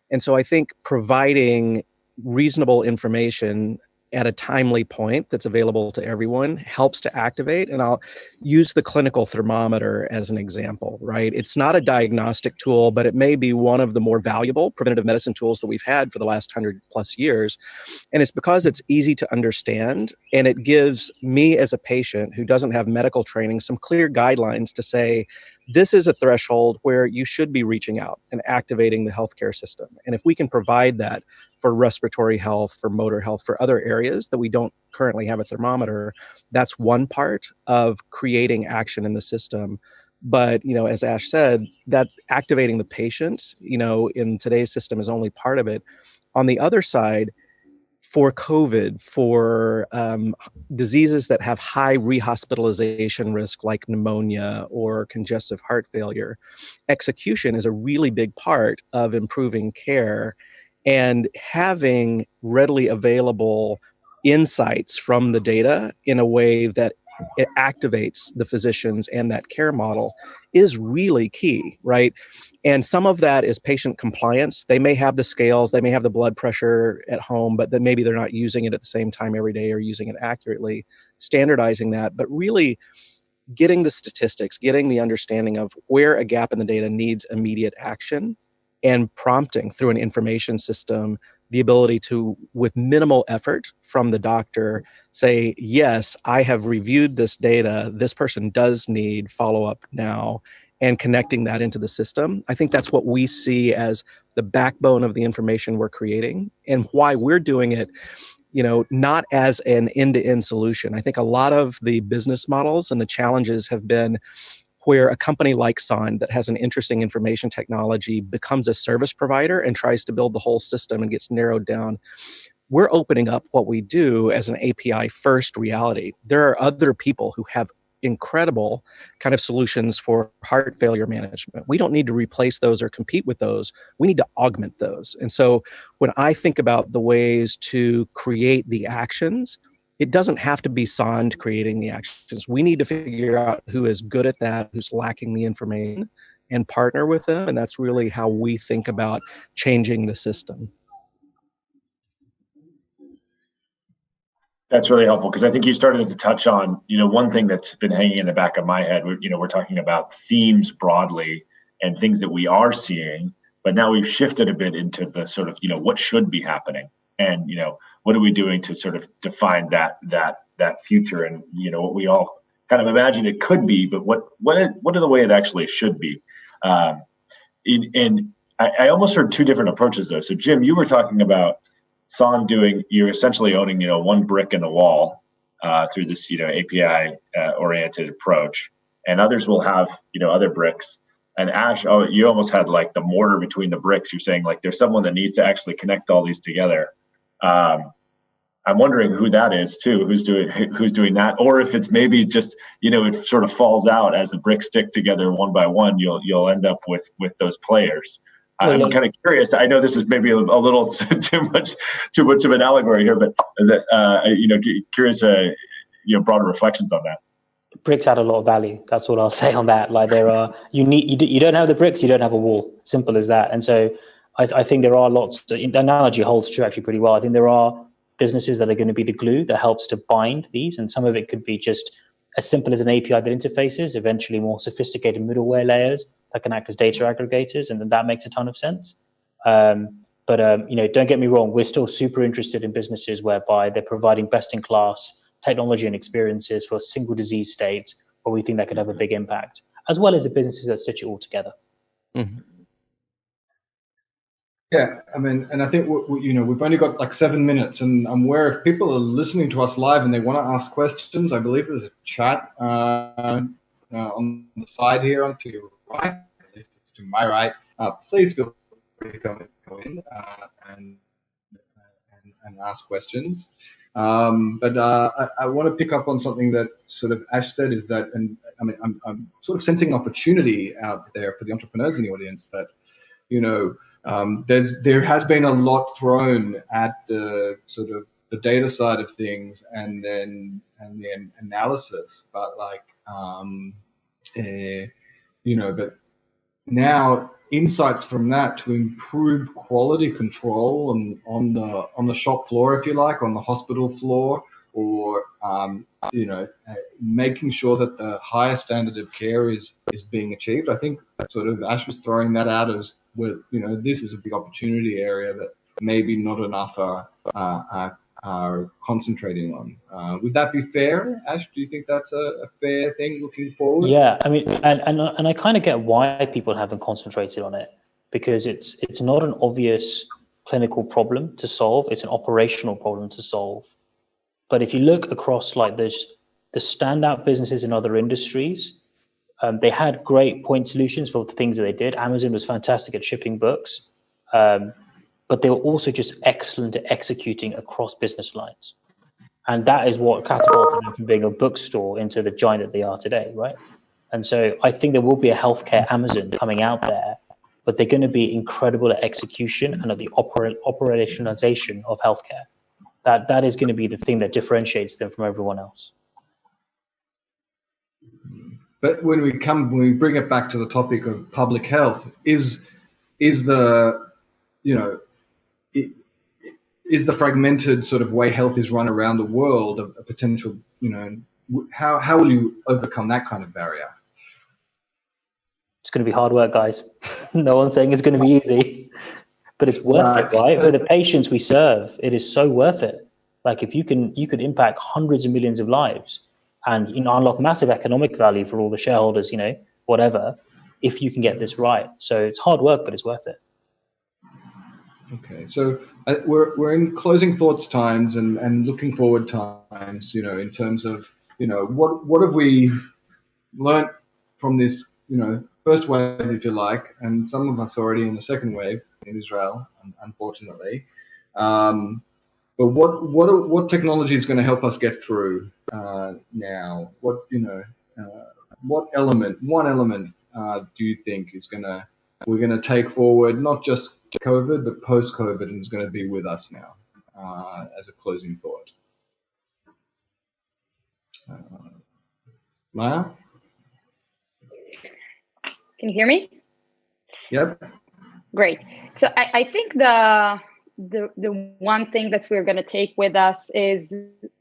And so I think providing reasonable information at a timely point that's available to everyone helps to activate. And I'll use the clinical thermometer as an example, right? It's not a diagnostic tool, but it may be one of the more valuable preventative medicine tools that we've had for the last 100+ years. And it's because it's easy to understand, and it gives me as a patient who doesn't have medical training some clear guidelines to say, this is a threshold where you should be reaching out and activating the healthcare system. And if we can provide that for respiratory health, for motor health, for other areas that we don't currently have a thermometer, that's one part of creating action in the system. But, as Ash said, that activating the patient, in today's system is only part of it. On the other side, for COVID, for diseases that have high rehospitalization risk like pneumonia or congestive heart failure, execution is a really big part of improving care, and having readily available insights from the data in a way that it activates the physicians and that care model is really key, right? And some of that is patient compliance. They may have the scales, they may have the blood pressure at home, but then maybe they're not using it at the same time every day or using it accurately, standardizing that, but really getting the statistics, getting the understanding of where a gap in the data needs immediate action, and prompting through an information system the ability to, with minimal effort from the doctor, say, yes, I have reviewed this data. This person does need follow-up now, and connecting that into the system. I think that's what we see as the backbone of the information we're creating, and why we're doing it, not as an end-to-end solution. I think a lot of the business models and the challenges have been where a company like Sonde that has an interesting information technology becomes a service provider and tries to build the whole system and gets narrowed down. We're opening up what we do as an API first reality. There are other people who have incredible kind of solutions for heart failure management. We don't need to replace those or compete with those. We need to augment those. And so when I think about the ways to create the actions, it doesn't have to be Sonde creating the actions. We need to figure out who is good at that, who's lacking the information, and partner with them. And that's really how we think about changing the system. That's really helpful, because I think you started to touch on, one thing that's been hanging in the back of my head. We're talking about themes broadly and things that we are seeing, but now we've shifted a bit into the sort of, what should be happening, and what are we doing to sort of define that future, and what we all kind of imagine it could be, but what are the way it actually should be. And I almost heard two different approaches though. So Jim, you were talking about Sonde you're essentially owning, one brick in the wall through this, API oriented approach, and others will have, other bricks. And Ash, you almost had like the mortar between the bricks. You're saying like there's someone that needs to actually connect all these together. I'm wondering who that is too, who's doing that, or if it's maybe just, it sort of falls out as the bricks stick together one by one, you'll end up with those players. I'm kind of curious. I know this is maybe a little too much of an allegory here, but curious, broader reflections on that. Bricks add a lot of value. That's all I'll say on that. Like you don't have the bricks, you don't have a wall. Simple as that. And so I think there are lots. The analogy holds true actually pretty well. I think there are businesses that are going to be the glue that helps to bind these, and some of it could be just as simple as an API that interfaces, eventually more sophisticated middleware layers that can act as data aggregators, and then that makes a ton of sense. But don't get me wrong, we're still super interested in businesses whereby they're providing best-in-class technology and experiences for single disease states where we think that could have a big impact, as well as the businesses that stitch it all together. Mm-hmm. Yeah, I mean, and I think we've only got like 7 minutes, and I'm aware if people are listening to us live and they want to ask questions, I believe there's a chat on the side here on to your right, at least it's to my right. Please feel free to go in and ask questions. But I want to pick up on something that sort of Ash said, is that, and I mean, I'm sort of sensing an opportunity out there for the entrepreneurs in the audience that, there has been a lot thrown at the sort of the data side of things and the analysis, but but now insights from that to improve quality control on the shop floor, if you like, on the hospital floor, or making sure that the higher standard of care is being achieved. I think sort of Ash was throwing that out as, well, this is a big opportunity area that maybe not enough are concentrating on. Would that be fair, Ash? Do you think that's a fair thing looking forward? Yeah, I mean, and I kind of get why people haven't concentrated on it, because it's not an obvious clinical problem to solve. It's an operational problem to solve. But if you look across like the standout businesses in other industries, they had great point solutions for the things that they did. Amazon was fantastic at shipping books, but they were also just excellent at executing across business lines. And that is what catapulted them from being a bookstore into the giant that they are today, right? And so I think there will be a healthcare Amazon coming out there, but they're going to be incredible at execution and at the operationalization of healthcare. That is going to be the thing that differentiates them from everyone else. But when we bring it back to the topic of public health, is the fragmented sort of way health is run around the world a potential, how will you overcome that kind of barrier? It's going to be hard work, guys. No one's saying it's going to be easy, but it's worth it, right? For the patients we serve, it is so worth it. Like if you could impact hundreds of millions of lives and unlock massive economic value for all the shareholders, whatever, if you can get this right. So it's hard work, but it's worth it. Okay, so we're in closing thoughts times and looking forward times, in terms of, what have we learned from this, first wave, if you like, and some of us already in the second wave in Israel, unfortunately. But what technology is going to help us get through now? What one element do you think we're going to take forward, not just COVID, but post-COVID, and is going to be with us now as a closing thought? Maya? Can you hear me? Yep. Great. So I think the one thing that we're going to take with us is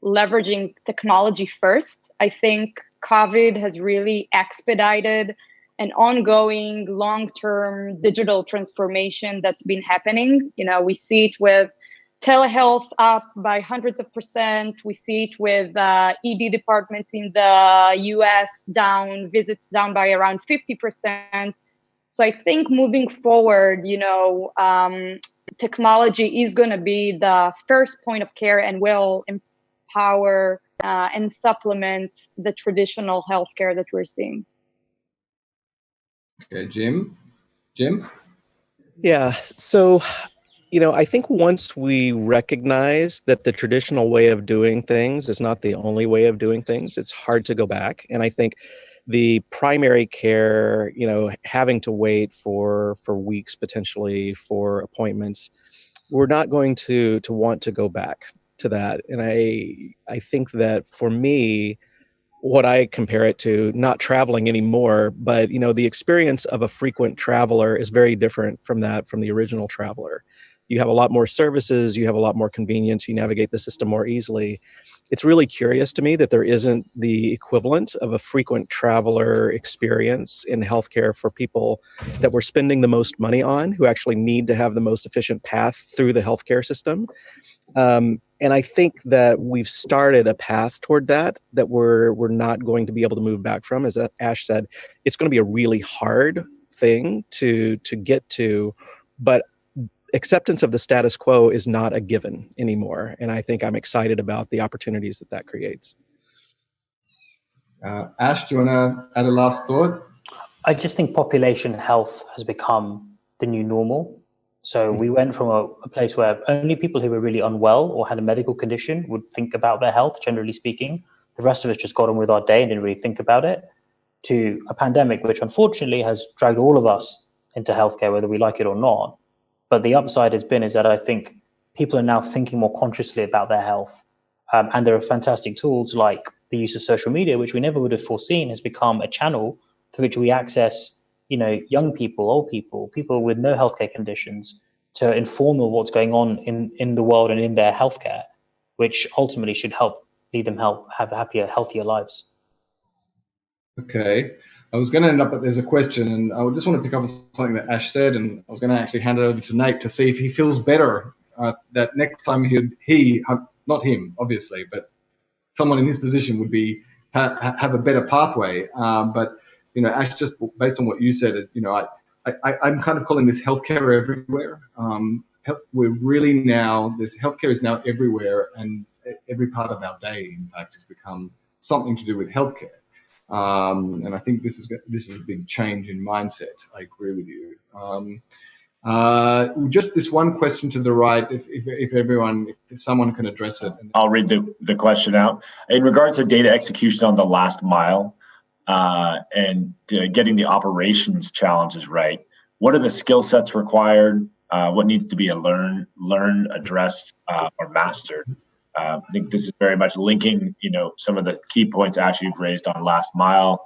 leveraging technology first. I think COVID has really expedited an ongoing long-term digital transformation that's been happening. We see it with telehealth up by hundreds of %. We see it with ED departments in the US visits down by around 50%. So I think moving forward, technology is going to be the first point of care and will empower and supplement the traditional healthcare that we're seeing. Okay, Jim? Yeah, so, I think once we recognize that the traditional way of doing things is not the only way of doing things, it's hard to go back. And I think the primary care, having to wait for weeks potentially for appointments, we're not going to want to go back to that. And I think that for me, what I compare it to, not traveling anymore, but the experience of a frequent traveler is very different from the original traveler. You have a lot more services, you have a lot more convenience, you navigate the system more easily. It's really curious to me that there isn't the equivalent of a frequent traveler experience in healthcare for people that we're spending the most money on, who actually need to have the most efficient path through the healthcare system. And I think that we've started a path toward that we're not going to be able to move back from. As Ash said, it's going to be a really hard thing to get to, but acceptance of the status quo is not a given anymore. And I think I'm excited about the opportunities that creates. Ash, do you want to add a last thought? I just think population health has become the new normal. So we went from a place where only people who were really unwell or had a medical condition would think about their health, generally speaking. The rest of us just got on with our day and didn't really think about it, to a pandemic, which unfortunately has dragged all of us into healthcare, whether we like it or not. But the upside is that I think people are now thinking more consciously about their health. And there are fantastic tools like the use of social media, which we never would have foreseen has become a channel through which we access young people, old people with no healthcare conditions, to inform them what's going on in the world and in their healthcare, which ultimately should lead them have happier, healthier lives. Okay. I was going to end up, but there's a question, and I just want to pick up on something that Ash said, and I was going to actually hand it over to Nate to see if he feels better that next time he, not him, obviously, but someone in his position would have a better pathway. But Ash, just based on what you said, I'm kind of calling this healthcare everywhere. We're really now, this healthcare is now everywhere, and every part of our day, in fact, has become something to do with healthcare. And I think this is a big change in mindset. I agree with you. Just this one question to the right, if someone can address it. I'll read the question out. In regards to data execution on the last mile, and getting the operations challenges right, what are the skill sets required? What needs to be learned, addressed, or mastered? I think this is very much linking, some of the key points actually you've raised on last mile,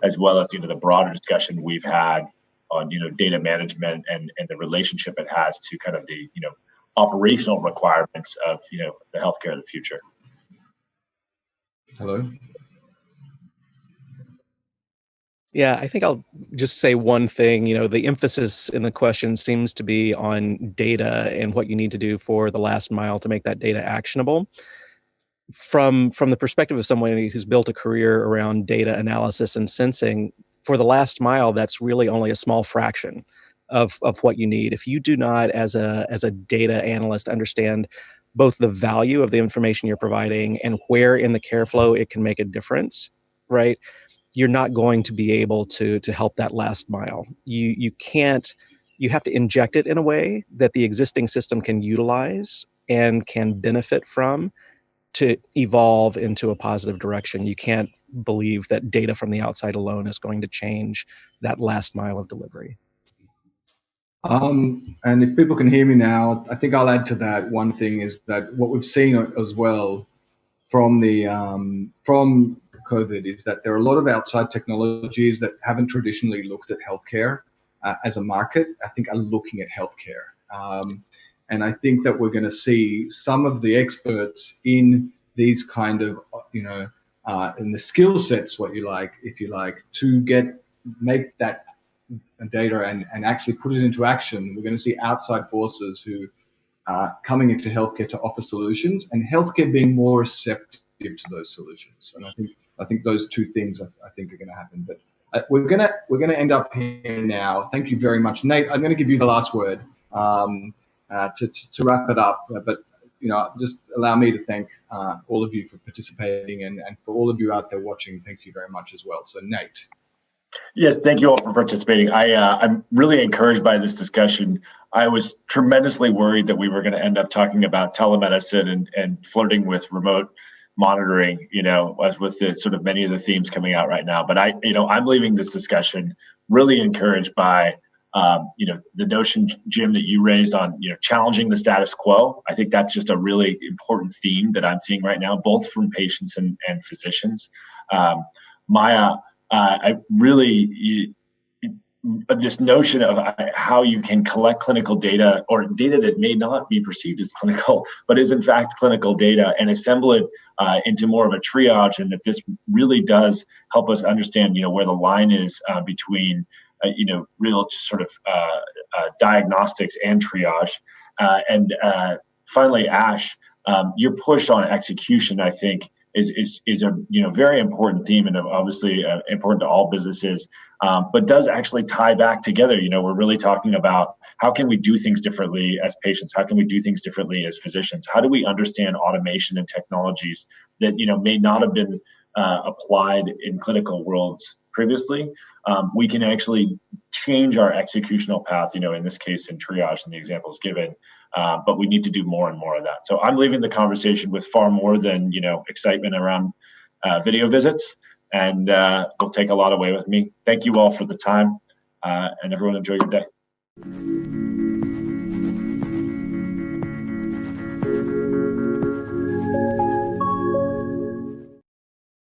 as well as, the broader discussion we've had on, data management and the relationship it has to kind of the, operational requirements of, the healthcare of the future. Hello. Yeah, I think I'll just say one thing. The emphasis in the question seems to be on data and what you need to do for the last mile to make that data actionable. From the perspective of someone who's built a career around data analysis and sensing, for the last mile, that's really only a small fraction of what you need. If you do not, as a data analyst, understand both the value of the information you're providing and where in the care flow it can make a difference, right? You're not going to be able to help that last mile. You can't. You have to inject it in a way that the existing system can utilize and can benefit from to evolve into a positive direction. You can't believe that data from the outside alone is going to change that last mile of delivery. And if people can hear me now, I think I'll add to that. One thing is that what we've seen as well from the from COVID is that there are a lot of outside technologies that haven't traditionally looked at healthcare as a market. I think are looking at healthcare, and I think that we're going to see some of the experts in these kind of in the skill sets, if you like, to make that data and actually put it into action. We're going to see outside forces who are coming into healthcare to offer solutions, and healthcare being more receptive to those solutions. And I think those two things I think are going to happen. But we're gonna end up here now. Thank you very much, Nate. I'm going to give you the last word to wrap it up. But just allow me to thank all of you for participating, and for all of you out there watching, thank you very much as well. So Nate. Yes, thank you all for participating. I'm really encouraged by this discussion. I was tremendously worried that we were going to end up talking about telemedicine and flirting with remote monitoring, as with the sort of many of the themes coming out right now. But I'm leaving this discussion really encouraged by, the notion, Jim, that you raised on, challenging the status quo. I think that's just a really important theme that I'm seeing right now, both from patients and physicians. Maya, I really, this notion of how you can collect clinical data, or data that may not be perceived as clinical, but is in fact clinical data, and assemble it into more of a triage, and that this really does help us understand, where the line is between, real just sort of diagnostics and triage. And finally, Ash, your push on execution, I think, is a very important theme, and obviously important to all businesses, but does actually tie back together. We're really talking about how can we do things differently as patients? How can we do things differently as physicians? How do we understand automation and technologies that may not have been applied in clinical worlds previously? We can actually change our executional path. In this case, in triage, and the examples given. But we need to do more and more of that. So I'm leaving the conversation with far more than excitement around video visits, and will take a lot away with me. Thank you all for the time, and everyone enjoy your day.